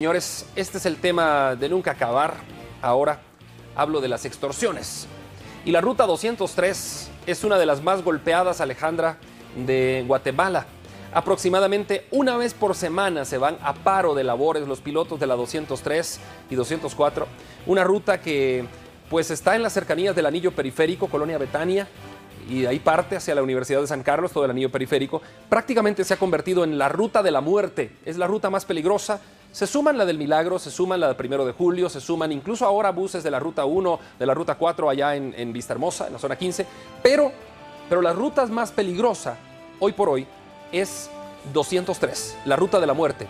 Señores, este es el tema de nunca acabar. Ahora hablo de las extorsiones. Y la ruta 203 es una de las más golpeadas, Alejandra, de Guatemala. Aproximadamente una vez por semana se van a paro de labores los pilotos de la 203 y 204. Una ruta que pues está en las cercanías del anillo periférico, Colonia Betania, y de ahí parte hacia la Universidad de San Carlos, todo el anillo periférico. Prácticamente se ha convertido en la ruta de la muerte. Es la ruta más peligrosa. Se suman la del Milagro, se suman la del 1 de julio, se suman incluso ahora buses de la ruta 1, de la ruta 4 allá en Vista Hermosa, en la zona 15. Pero la ruta más peligrosa hoy por hoy es 203, la ruta de la muerte.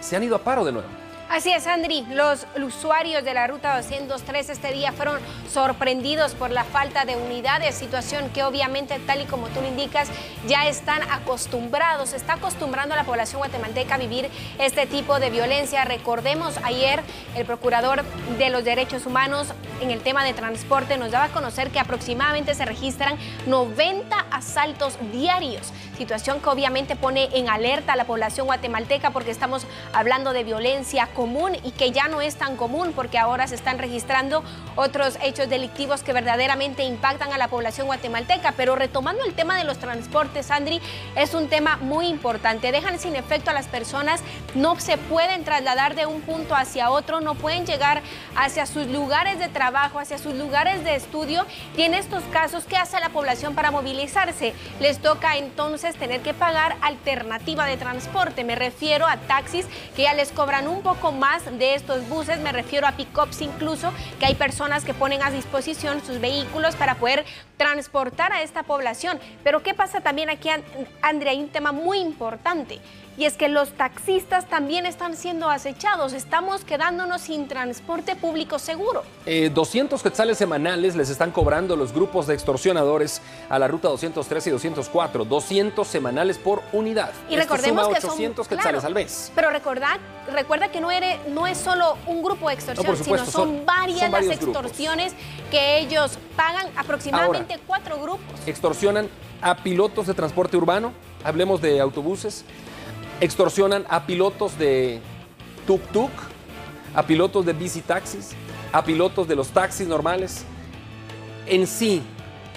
Se han ido a paro de nuevo. Así es, Andri. Los usuarios de la ruta 203 este día fueron sorprendidos por la falta de unidades, situación que obviamente, tal y como tú lo indicas, ya están acostumbrados, se está acostumbrando a la población guatemalteca a vivir este tipo de violencia. Recordemos, ayer el Procurador de los Derechos Humanos en el tema de transporte nos daba a conocer que aproximadamente se registran 90 asaltos diarios, situación que obviamente pone en alerta a la población guatemalteca porque estamos hablando de violencia común y que ya no es tan común porque ahora se están registrando otros hechos delictivos que verdaderamente impactan a la población guatemalteca. Pero retomando el tema de los transportes, Andri, es un tema muy importante. Dejan sin efecto a las personas, no se pueden trasladar de un punto hacia otro, no pueden llegar hacia sus lugares de trabajo, hacia sus lugares de estudio. Y en estos casos, ¿qué hace la población para movilizarse? Les toca entonces tener que pagar alternativa de transporte. Me refiero a taxis que ya les cobran un poco más de estos buses, me refiero a pick-ups incluso, que hay personas que ponen a disposición sus vehículos para poder transportar a esta población. Pero ¿qué pasa también aquí, Andrea? Hay un tema muy importante y es que los taxistas también están siendo acechados. Estamos quedándonos sin transporte público seguro. 200 quetzales semanales les están cobrando los grupos de extorsionadores a la ruta 203 y 204. 200 semanales por unidad. Y recordemos que 800 quetzales al mes. Pero recuerda que no es solo un grupo de extorsión, no, supuesto, sino son varias las extorsiones grupos que ellos pagan, aproximadamente ahora, 4 grupos. Extorsionan a pilotos de transporte urbano, hablemos de autobuses. Extorsionan a pilotos de tuk-tuk, a pilotos de bicitaxis, a pilotos de los taxis normales. En sí,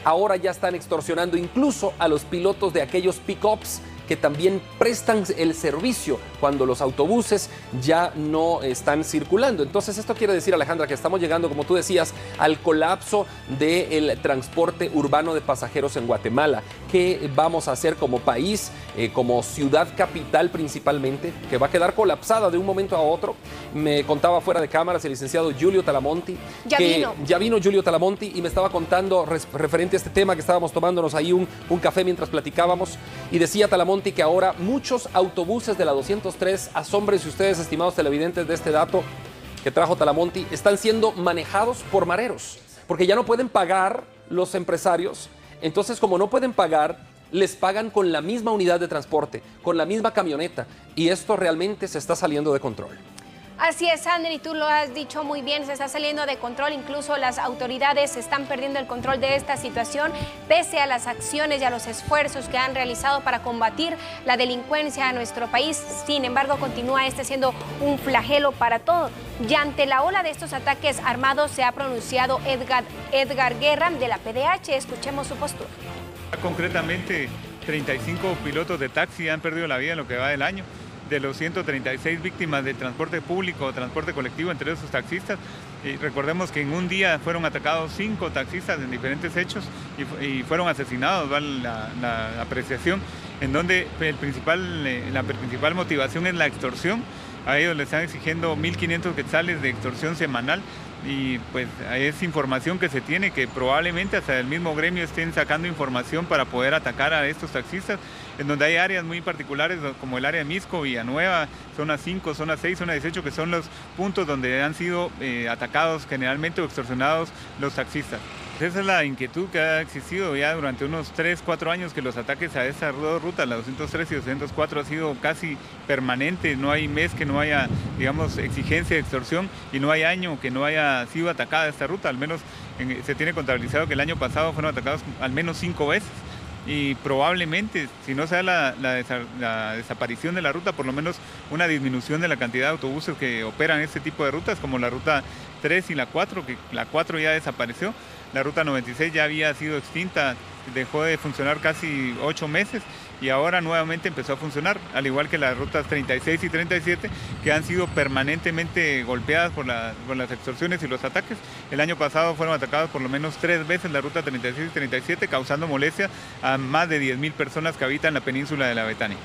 ahora ya están extorsionando incluso a los pilotos de aquellos pick-ups que también prestan el servicio cuando los autobuses ya no están circulando. Entonces esto quiere decir, Alejandra, que estamos llegando, como tú decías, al colapso del transporte urbano de pasajeros en Guatemala. ¿Qué vamos a hacer como país, como ciudad capital principalmente, que va a quedar colapsada de un momento a otro? Me contaba fuera de cámaras el licenciado Julio Talamonti. Ya vino Julio Talamonti y me estaba contando referente a este tema, que estábamos tomándonos ahí un café mientras platicábamos, y decía Talamonti que ahora muchos autobuses de la 203, asómbrense ustedes, estimados televidentes, de este dato que trajo Talamonti, están siendo manejados por mareros, porque ya no pueden pagar los empresarios. Entonces, como no pueden pagar, les pagan con la misma unidad de transporte, con la misma camioneta, y esto realmente se está saliendo de control. Así es, Andri, tú lo has dicho muy bien, se está saliendo de control, incluso las autoridades están perdiendo el control de esta situación, pese a las acciones y a los esfuerzos que han realizado para combatir la delincuencia en nuestro país. Sin embargo, continúa siendo un flagelo para todo. Y ante la ola de estos ataques armados se ha pronunciado Edgar Guerra de la PDH. Escuchemos su postura. Concretamente, 35 pilotos de taxi han perdido la vida en lo que va del año. De los 136 víctimas del transporte público o transporte colectivo, entre esos taxistas. Y recordemos que en un día fueron atacados 5 taxistas en diferentes hechos y fueron asesinados, ¿vale? La apreciación, en donde la principal motivación es la extorsión. A ellos les están exigiendo 1.500 quetzales de extorsión semanal, y pues es información que se tiene, que probablemente hasta el mismo gremio estén sacando información para poder atacar a estos taxistas, en donde hay áreas muy particulares como el área de Misco, Villanueva, zona 5, zona 6, zona 18, que son los puntos donde han sido atacados generalmente o extorsionados los taxistas. Esa es la inquietud que ha existido ya durante unos 3-4 años, que los ataques a esa ruta, la 203 y 204, ha sido casi permanente. No hay mes que no haya, digamos, exigencia de extorsión, y no hay año que no haya sido atacada esta ruta. Al menos se tiene contabilizado que el año pasado fueron atacados al menos 5 veces. y probablemente, si no se da la desaparición de la ruta, por lo menos una disminución de la cantidad de autobuses que operan este tipo de rutas, como la ruta 3 y la 4, que la 4 ya desapareció, la ruta 96 ya había sido extinta, dejó de funcionar casi 8 meses y ahora nuevamente empezó a funcionar, al igual que las rutas 36 y 37, que han sido permanentemente golpeadas por las extorsiones y los ataques. El año pasado fueron atacadas por lo menos 3 veces la ruta 36 y 37, causando molestia a más de 10.000 personas que habitan la península de la Betania.